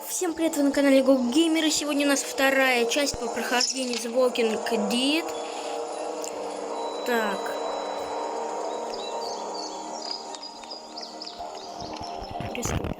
Всем привет, вы на канале Геймер, и сегодня у нас вторая часть по прохождению The Walking Dead. Так. Приступим.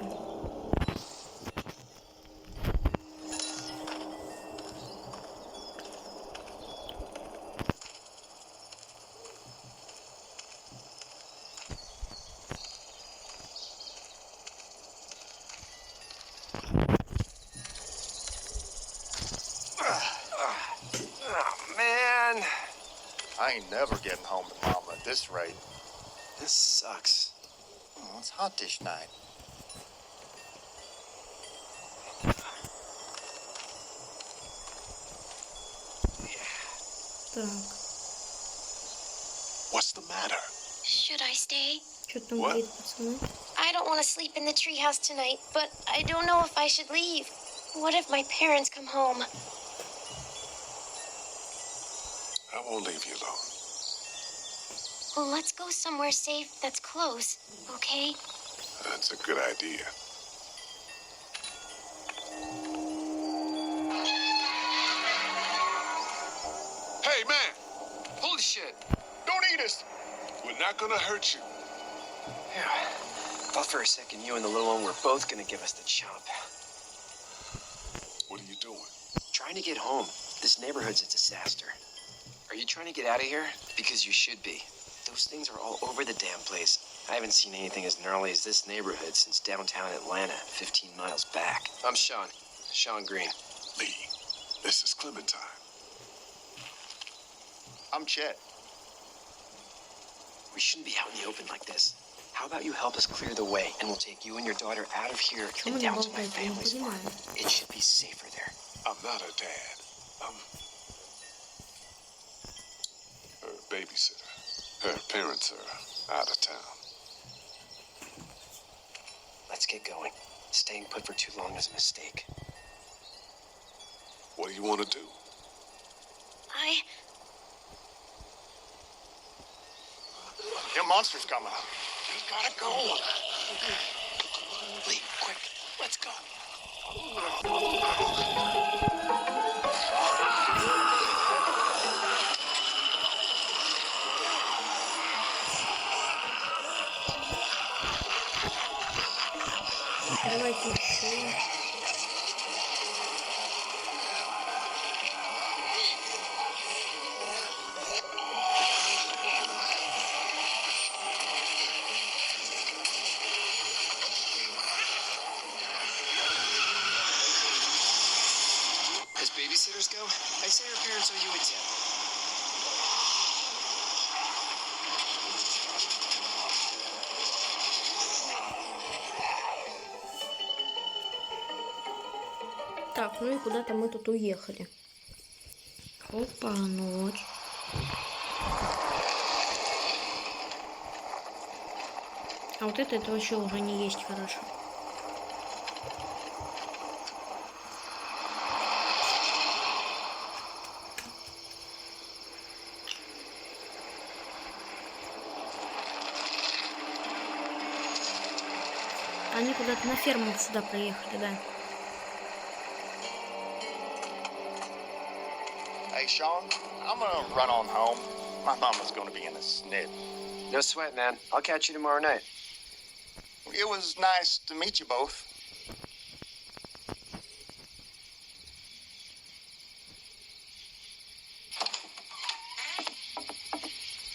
Man, I ain't never getting home to Mama at this rate. this sucks. Oh, it's hot dish night. Так. What's the matter? Should I stay? Что там What? говорит, пацаны? I don't want to sleep in the treehouse tonight, but I don't know if I should leave. What if my parents come home? I won't leave you alone. Well, let's go somewhere safe that's close, okay? That's a good idea. Hey, man! Holy shit! Don't eat us! We're not gonna hurt you. Yeah. Thought for a second you and the little one were both gonna give us the chomp. What are you doing? Trying to get home. This neighborhood's a disaster. Are you trying to get out of here? Because you should be. Those things are all over the damn place. I haven't seen anything as gnarly as this neighborhood since downtown Atlanta, 15 miles back. I'm Sean. Sean Green. Lee, this is Clementine. I'm Chet. We shouldn't be out in the open like this. How about you help us clear the way, and we'll take you and your daughter out of here and down to my family's farm. It should be safer there. I'm not her dad. I'm her babysitter. Her parents are out of town. Let's get going. Staying put for too long is a mistake. What do you want to do? Them monsters coming. We gotta go. Lee, quick, let's go. Давайте еще. As babysitters go, I'd say her parents owe you a tip. Так, ну и куда-то мы тут уехали. Опа, ночь. А вот это вообще уже не есть хорошо. Они куда-то на ферму сюда приехали, да. Hey, Sean, I'm gonna run on home. My mama's gonna be in a snit. No sweat, man. I'll catch you tomorrow night. It was nice to meet you both.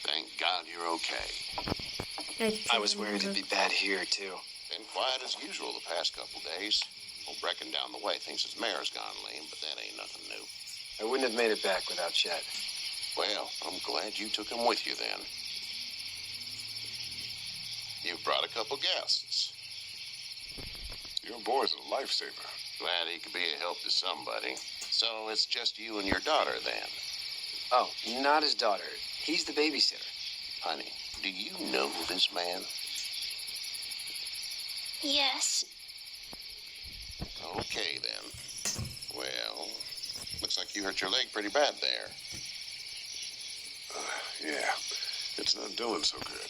Thank God you're okay. I was worried it'd be bad here, too. Been quiet as usual the past couple days. Old Brecken down the way thinks his mare's gone lame, but that ain't nothing new. I wouldn't have made it back without Chet. Well, I'm glad you took him with you then. You've brought a couple guests. Your boy's a lifesaver. Glad he could be a help to somebody. So it's just you and your daughter then. Oh, not his daughter. He's the babysitter. Honey, do you know this man? Yes. Okay then. Well, looks like you hurt your leg pretty bad there. Yeah, it's not doing so good.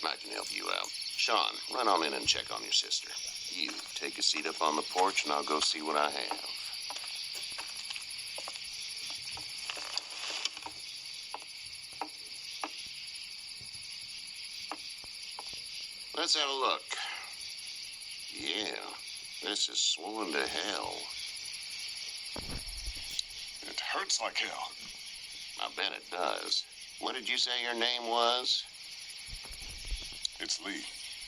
I can help you out. Sean, run on in and check on your sister. You take a seat up on the porch and I'll go see what I have. Let's have a look. Yeah, this is swollen to hell. It hurts like hell. I bet it does. What did you say your name was? It's Lee.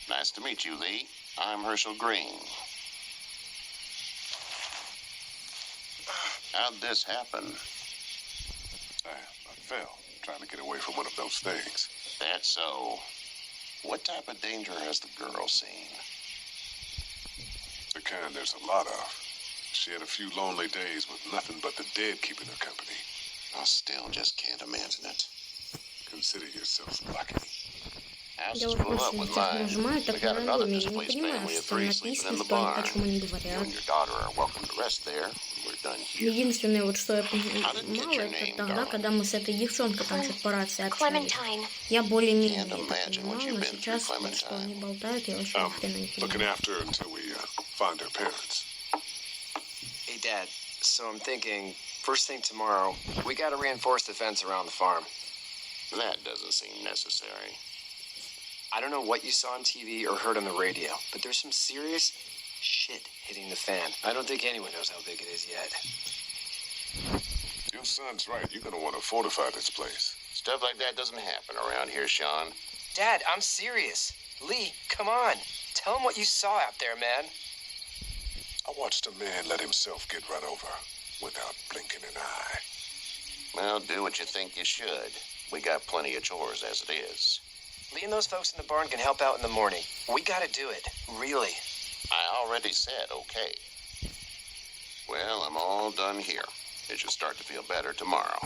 Nice to meet you, Lee. I'm Herschel Green. How'd this happen? I fell trying to get away from one of those things. That's so. What type of danger has the girl seen? The kind there's a lot of. She had a few lonely days with nothing but the dead keeping her company. I still just can't imagine it. Consider yourself lucky. Я Houses вот blew up просто with сейчас mine. нажимаю We так got на another рандоме, я не displaced понимаю, family of что там 3 sleeping написано, in the что они, barn. почему они You говорят. and your daughter are welcome to rest there. We're done here. Единственное, вот что я понимала, это тогда, когда мы с этой девчонкой там что-то по рации общались. Clementine. Я более-менее Can't это imagine what понимала, you've но been сейчас, through, вот, что Clementine. они болтают, я вообще ни хрена не Looking понимаю. after her until we find her parents. Hey, Dad. So I'm thinking, first thing tomorrow, we gotta reinforce the fence around the farm. That doesn't seem necessary. I don't know what you saw on TV or heard on the radio, but there's some serious shit hitting the fan. I don't think anyone knows how big it is yet. Your son's right. You're gonna want to fortify this place. Stuff like that doesn't happen around here, Sean. Dad, I'm serious. Lee, come on. Tell him what you saw out there, man. I watched a man let himself get run over without blinking an eye. Well, do what you think you should. We got plenty of chores as it is. Lee and those folks in the barn can help out in the morning. We gotta do it. Really. I already said okay. Well, I'm all done here. It should start to feel better tomorrow.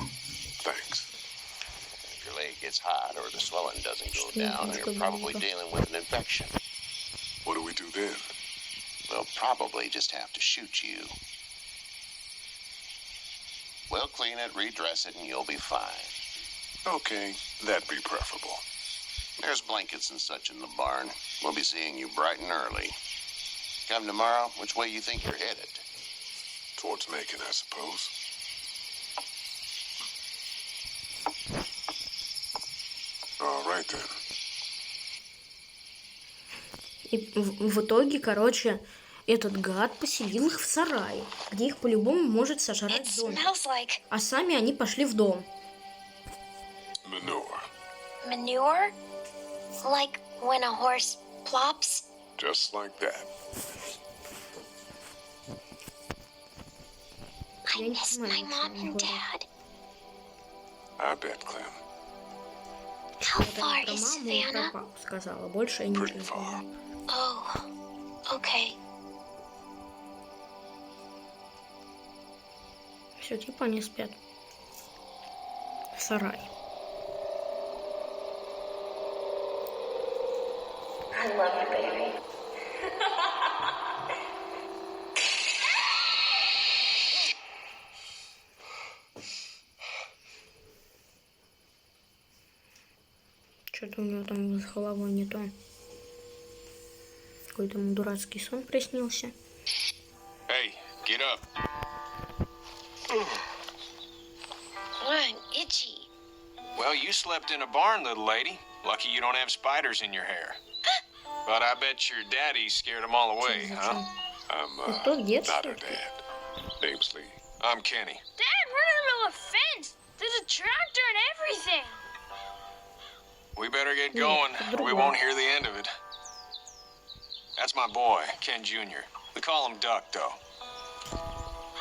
Thanks. If your leg gets hot or the swelling doesn't go down, you're probably dealing with an infection. What do we do then? We'll probably just have to shoot you. We'll clean it, redress it, and you'll be fine. Okay, that'd be preferable. There's blankets and such in the barn. We'll be seeing you bright and early. Come tomorrow, which way you think you're headed? Towards Macon, I suppose. All right then. И в итоге, короче, этот гад поселил их в сарае, где их по-любому может сожрать It зомби. smells like А сами они пошли в дом. Manure. manure? Like when a horse plops? Just like that. I miss my mom and dad. I bet, Clem. How Вот far она про is маму и про Savannah? папу сказала. Больше я ничего Pretty не far. помню. Oh, okay. Все, типа они спят. В сарае. I love you, baby. Что-то у него там с головой не то. Какой-то ему дурацкий сон приснился. Hey, get up. I'm itchy. Well, you slept in a barn, little lady. Lucky you don't have spiders in your hair. But I bet your daddy scared them all away, huh? I'm Кто дед, not что her ли? dad. Name's Lee. I'm Kenny. Dad, we're in the middle of a fence. There's a tractor and everything. We better get going, or we won't hear the end of it. That's my boy, Ken Jr. We call him Duck, though.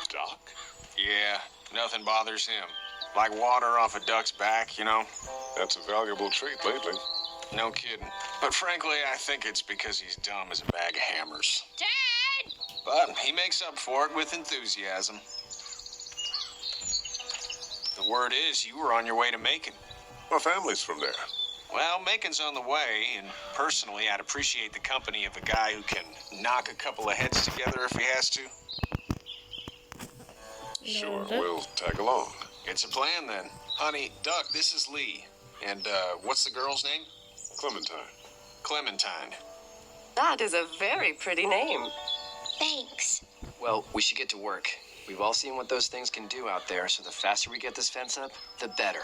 Doc? Yeah, nothing bothers him. Like water off a duck's back, you know? That's a valuable trait lately. No kidding. But frankly, I think it's because he's dumb as a bag of hammers. Dad! But he makes up for it with enthusiasm. The word is you were on your way to Macon. My family's from there. Well, Macon's on the way, and personally, I'd appreciate the company of a guy who can knock a couple of heads together if he has to. Sure, that- we'll tag along. It's a plan, then. Honey, Duck, this is Lee. And, what's the girl's name? Clementine. Clementine. That is a very pretty name. Thanks. Well, we should get to work. We've all seen what those things can do out there, so the faster we get this fence up, the better.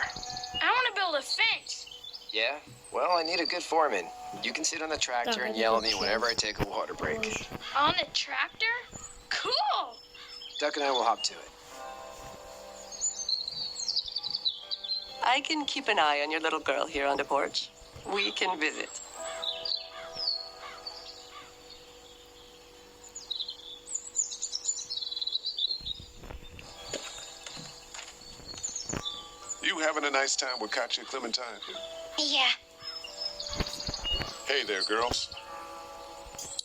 I want to build a fence. Yeah? Well, I need a good foreman. You can sit on the tractor and yell at me whenever I take a water break. On the tractor? Cool. Duck and I will hop to it. I can keep an eye on your little girl here on the porch. We can visit. You having a nice time with Katya Clementine? Yeah. Hey there, girls.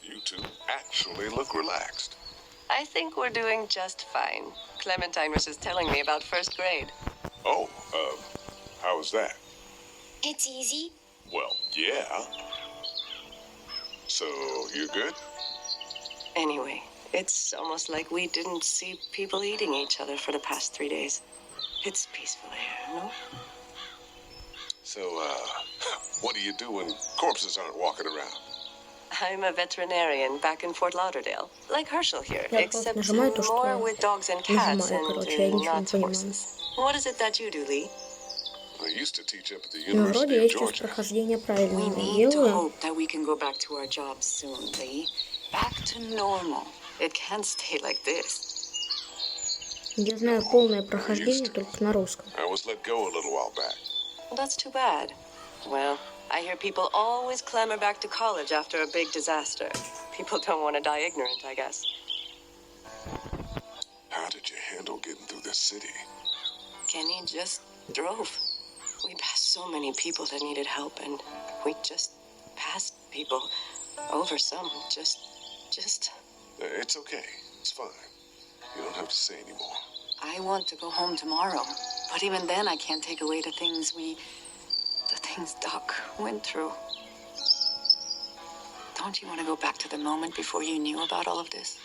You two actually look relaxed. I think we're doing just fine. Clementine was just telling me about first grade. Oh, how was that? It's easy. Well, yeah. So, you're good? Anyway, it's almost like we didn't see people eating each other for the past 3 days. It's peaceful here, no? So, what do you do when corpses aren't walking around? I'm a veterinarian back in Fort Lauderdale, like Herschel here, Я except нажимаю то, more что with dogs and cats нажимаю, короче, я and ничего не not понимаю. horses. What is it that you do, Lee? I used to teach up at the Ну, вроде University я of сейчас Georgia. прохождение We правильно need to делаю. hope that we can go back to our jobs soon, Lee. Back to normal. It can't stay like this. Я знаю полное прохождение только на русском. I was let go a little while back. Well, that's too bad. Well, I hear people always clamor back to college after a big disaster. People don't want to die ignorant, I guess. How did you handle getting through this city? Kenny just drove. We passed so many people that needed help, and we just passed people over some. Just. It's okay. It's fine. You don't have to say anymore. I want to go home tomorrow. But even then, I can't take away the things Doc went through. Don't you want to go back to the moment before you knew about all of this?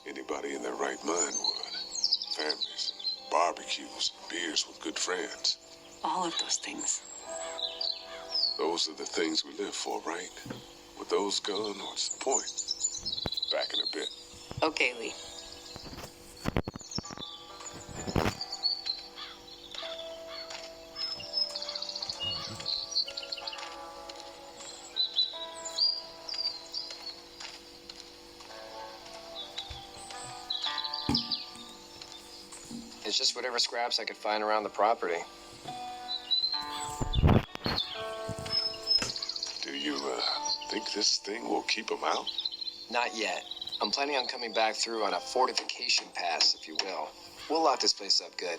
Anybody in their right mind would. Families, barbecues, beers with good friends. All of those things. Those are the things we live for, right? With those gone, what's the point? Back in a bit. Okay, Lee. It's just whatever scraps I could find around the property. Do you, think this thing will keep them out? Not yet. I'm planning on coming back through on a fortification pass, if you will. We'll lock this place up good.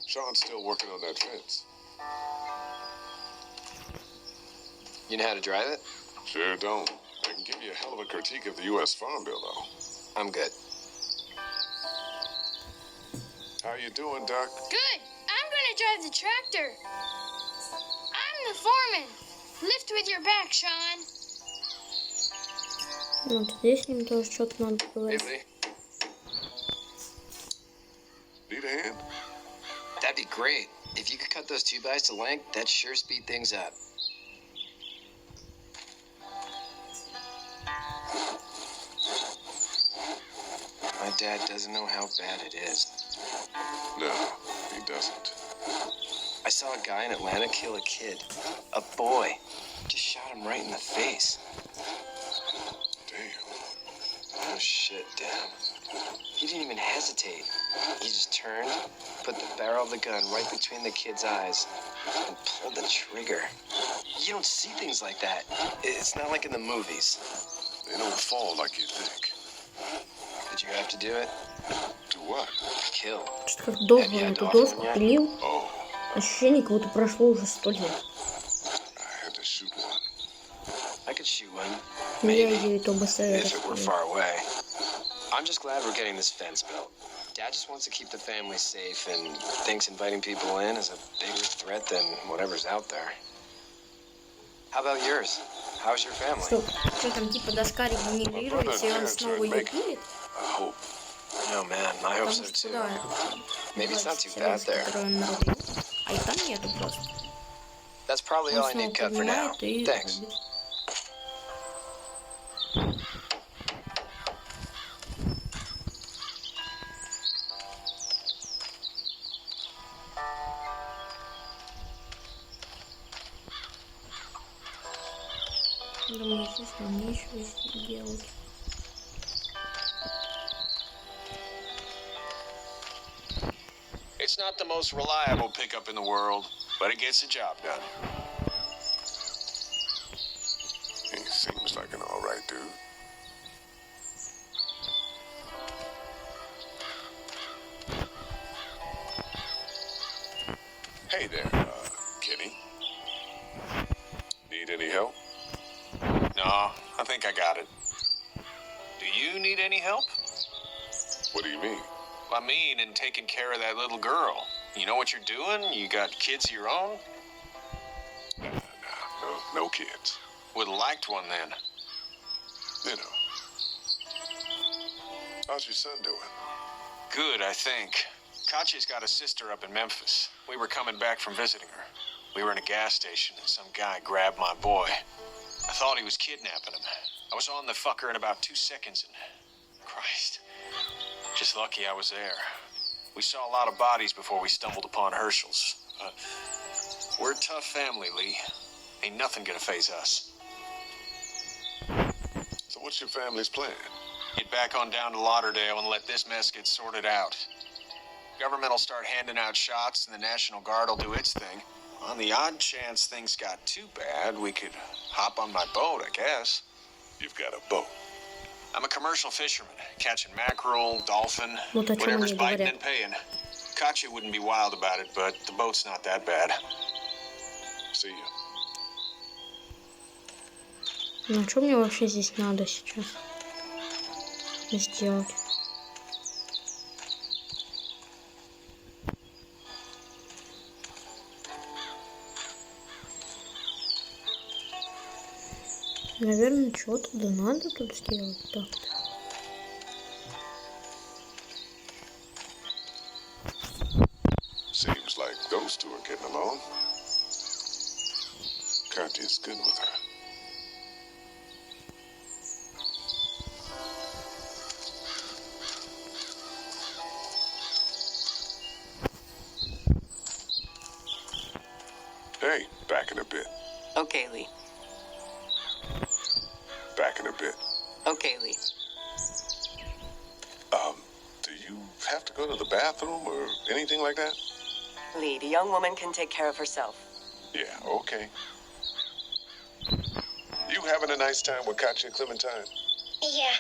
Sean's still working on that fence. You know how to drive it? Sure don't. I can give you a hell of a critique of the U.S. Farm Bill, though. I'm good. How you doing, Doc? Good. I'm going to drive the tractor. I'm the foreman. Lift with your back, Sean. Вот здесь с ним тоже что-то надо Hey, говорить. Lee. Need a hand? That'd be great. If you could cut those 2x to length, that'd sure speed things up. My dad doesn't know how bad it is. No, he doesn't. I saw a guy in Atlanta kill a kid. A boy. Just shot him right in the face. Damn. Oh shit, Dad. He didn't even hesitate. He just turned, put the barrel of the gun right between the kid's eyes, and pulled the trigger. You don't see things like that. It's not like in the movies. They don't fall like you think. Did you have to do it? Do what? Kill. Что-то как долго Have you он had эту to доску offer one yet? пилил. Oh, Ощущение, как будто прошло уже 100 лет. I had to shoot one. I could shoot one. Но я Maybe. ее то БСР. If it were far away. I'm just glad we're getting this fence built. Dad just wants to keep the family safe and thinks inviting people in is a bigger threat than whatever's out there. How about yours? How's your family? Стоп, что там типа доска регенерируется, и он снова ее пилит? I hope. No, man, I hope Потому so что too. да, Maybe it's not too бывают bad there. которые он нарубил, а и там нету просто. That's that's probably all I Он need снова cut for now. поднимает и Thanks. уходит. Думаю, естественно, нечего здесь делать. It's not the most reliable pickup in the world, but it gets the job done. He seems like an all right dude. Hey there, Kenny. Need any help? No, I think I got it. Do you need any help? What do you mean? I mean, in taking care of that little girl. You know what you're doing? You got kids of your own? No kids. Would have liked one then. You know. How's your son doing? Good, I think. Katya's got a sister up in Memphis. We were coming back from visiting her. We were in a gas station and some guy grabbed my boy. I thought he was kidnapping him. I was on the fucker in about 2 seconds and... Christ. Just lucky I was there. We saw a lot of bodies before we stumbled upon Herschel's. We're a tough family, Lee. Ain't nothing gonna faze us. So what's your family's plan? Get back on down to Lauderdale and let this mess get sorted out. Government will start handing out shots and the National Guard will do its thing. On the odd chance things got too bad, we could hop on my boat, I guess. You've got a boat. I'm a commercial fisherman, catching mackerel, dolphin, Вот о чем whatever's они biting говорят. and paying. Katya wouldn't be wild about it, but the boat's not that bad. See you. Ну, что мне вообще здесь надо сейчас сделать? Наверное, что-то да надо тут сделать так-то. Seems like those two are getting along. Katya's good with her. Hey, back in a bit. Okay, Lee. Back in a bit. Okay, Lee. Do you have to go to the bathroom or anything like that? Lee, the young woman can take care of herself. Yeah, okay. You having a nice time with Katya and Clementine? Yeah.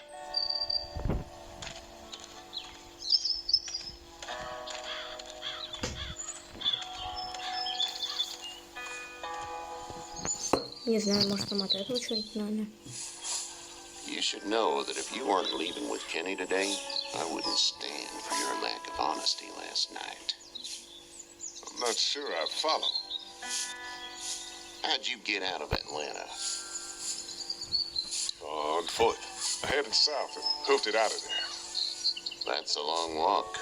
Не знаю, может, там от этого что-нибудь надо. You should know that if you weren't leaving with Kenny today, I wouldn't stand for your lack of honesty last night. I'm not sure I follow. How'd you get out of Atlanta? On foot. I headed south and hoofed it out of there. That's a long walk.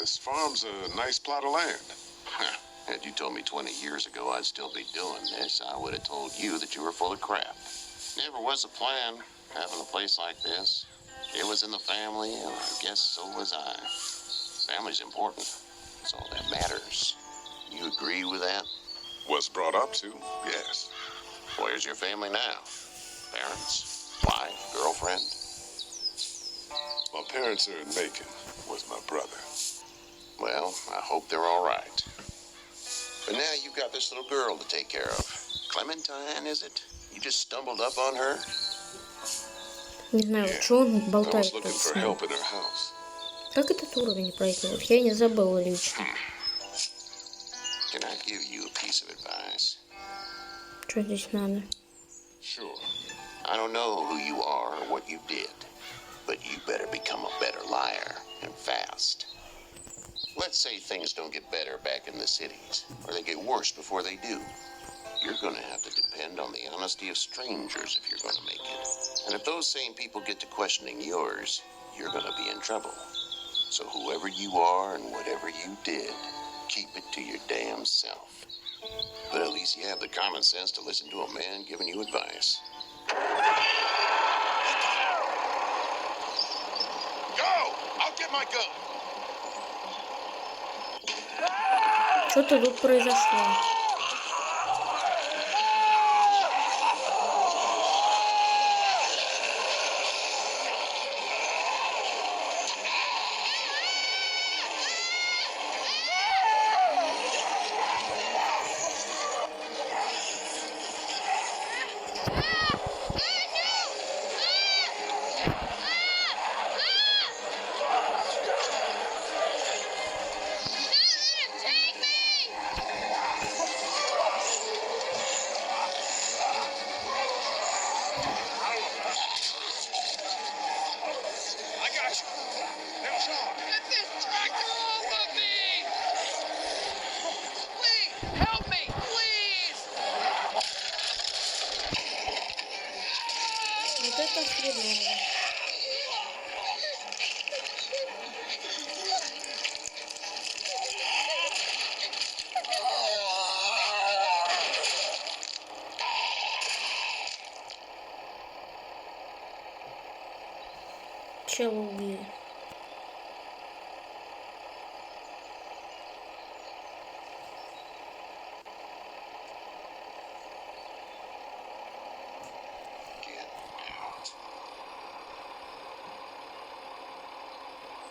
This farm's a nice plot of land. Had you told me 20 years ago I'd still be doing this, I would have told you that you were full of crap. Never was a plan, having a place like this. It was in the family, and I guess so was I. Family's important. That's all that matters. You agree with that? Was brought up to, yes. Where's your family now? Parents? Wife? Girlfriend? My parents are in Macon with my brother. Well, I hope they're all right. But now you've got this little girl to take care of. Clementine, is it? You just stumbled up on her? Не знаю, что он I was болтает looking тут for с ним. help in her house. Как этот уровень пройти? Вот я не забыла лично. Can I give you a piece of advice? Что здесь надо? Sure. I don't know who you are or what you did, but you better become a better liar, and fast. Let's say things don't get better back in the cities, or they get worse before they do. You're going to have to depend on the honesty of strangers if you're going to make it. And if those same people get to questioning yours, you're going to be in trouble. So whoever you are and whatever you did, keep it to your damn self. But at least you have the common sense to listen to a man giving you advice. Go! I'll get my gun! Что-то тут произошло. Вот это хреново. Чего убили?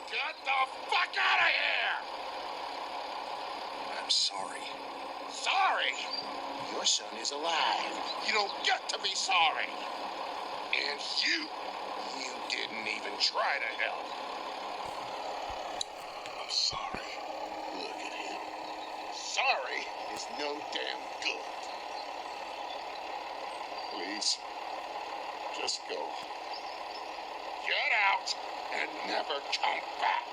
Get the fuck out of here! I'm sorry. Sorry? Your son is alive. You don't get to be sorry. And you didn't even try to help. I'm sorry. Look at him. Sorry is no damn good. Please, just go. Get out and never come back.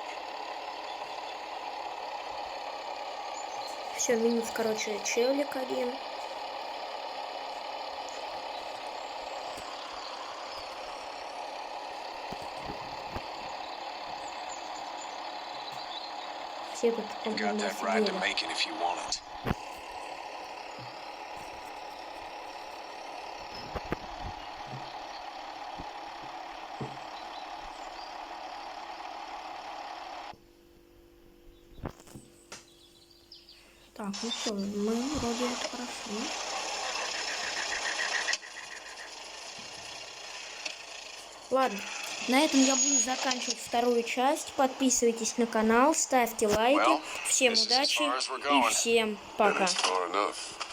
Все, минус, короче, челик один. Все тут You've got that ride to make it if you want it. Так, ну что, мы вроде это прошли. Ладно, на этом я буду заканчивать вторую часть. Подписывайтесь на канал, ставьте лайки. Всем удачи и всем пока. Far enough.